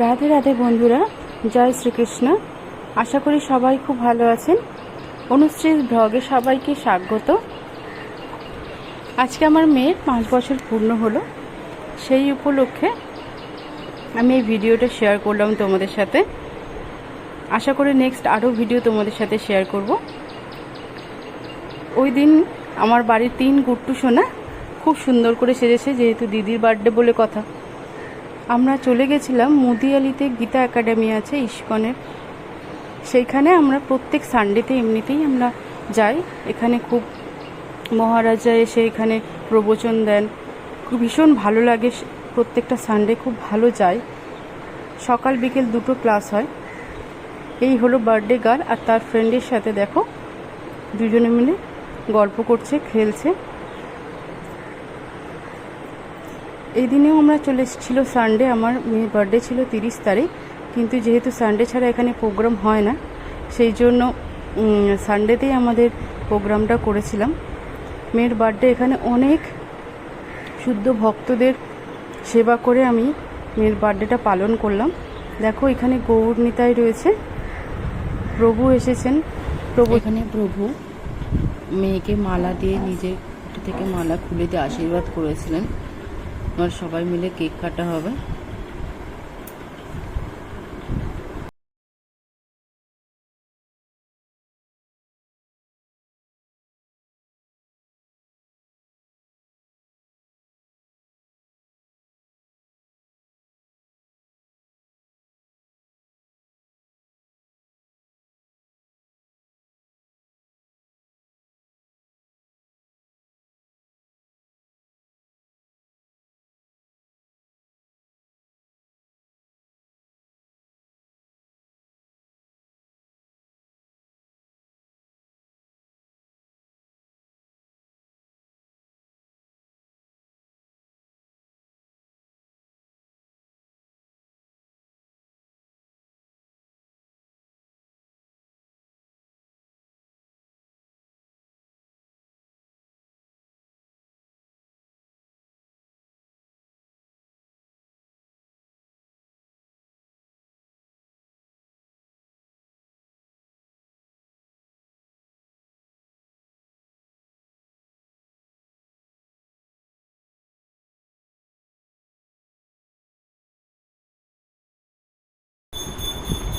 রাধে রাধে বন্ধুরা, জয় শ্রীকৃষ্ণ। আশা করি সবাই খুব ভালো আছেন। অনুশ্রীর ব্লগে সবাইকে স্বাগত। আজকে আমার মেয়ের 5 বছর পূর্ণ হলো, সেই উপলক্ষে আমি এই ভিডিওটা শেয়ার করলাম তোমাদের সাথে। আশা করি নেক্সট আরও ভিডিও তোমাদের সাথে শেয়ার করব। ওই দিন আমার বাড়ির 3 গুট্টু সোনা খুব সুন্দর করে সেজেছে, যেহেতু দিদির বার্থডে বলে কথা। আমরা চলে গেছিলাম মুদিয়ালিতে, গীতা একাডেমি আছে ইস্কনের, সেইখানে আমরা প্রত্যেক সানডেতে এমনিতেই আমরা যাই। এখানে খুব মহারাজা এসে এখানে প্রবচন দেন, খুব ভীষণ ভালো লাগে। প্রত্যেকটা সানডে খুব ভালো যায়, সকাল বিকেল 2টো ক্লাস হয়। এই হলো বার্থডে গার্ল আর তার ফ্রেন্ডের সাথে দেখো দুজনে মিলে গল্প করছে, খেলছে। এই দিনেও আমরা চলে এসেছিলো সানডে, আমার মেয়ের বার্থডে ছিল 30 তারিখ, কিন্তু যেহেতু সানডে ছাড়া এখানে প্রোগ্রাম হয় না, সেই জন্য সানডেতেই আমাদের প্রোগ্রামটা করেছিলাম। মেয়ের বার্থডে এখানে অনেক শুদ্ধ ভক্তদের সেবা করে আমি মেয়ের বার্থডেটা পালন করলাম। দেখো এখানে গৌর নিতাই রয়েছে, প্রভু এসেছেন। এখানে প্রভু মেয়েকে মালা দিয়ে নিজের থেকে মালা খুলে দিয়ে আশীর্বাদ করেছিলেন। আর সবাই মিলে কেক কাটা হবে।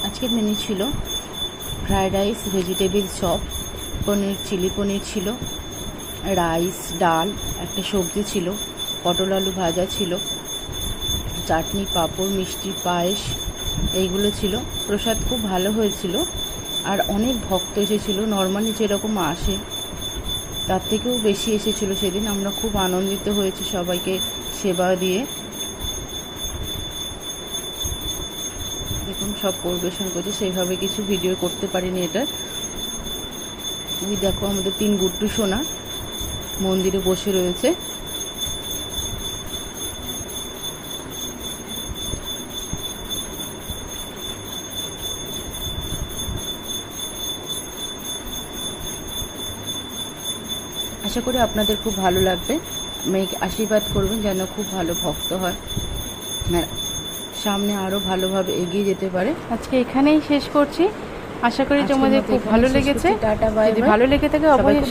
আজকে মেনু ছিল ফ্রাইড রাইস, ভেজিটেবিল চপ, পনির, চিলি পনির ছিল, রাইস, ডাল, একটা সবজি ছিল, পটল আলু ভাজা ছিল, চাটনি, পাঁপড়, মিষ্টি, পায়েস, এইগুলো ছিল। প্রসাদ খুব ভালো হয়েছিল আর অনেক ভক্ত এসেছিল। নর্মালি যেরকম আসে তার থেকেও বেশি এসেছিল সেদিন। আমরা খুব আনন্দিত হয়েছি সবাইকে সেবা দিয়ে। দেখুন সব পরিবেশন করছে, সেইভাবে কিছু ভিডিও করতে পারিনি এটা। ওই দেখো আমাদের 3 গুট্টু সোনা মন্দিরে বসে রয়েছে। আশা করি আপনাদের খুব ভালো লাগবে। মেয়েকে আশীর্বাদ করবেন যেন খুব ভালো ভক্ত হয়, সামনে আরো ভালোভাবে এগিয়ে যেতে পারে। আজকে এখানেই শেষ করছি। আশা করি তোমাদের খুব ভালো লেগেছে। Tata, bye bye. যদি ভালো লেগে থাকে অবশ্যই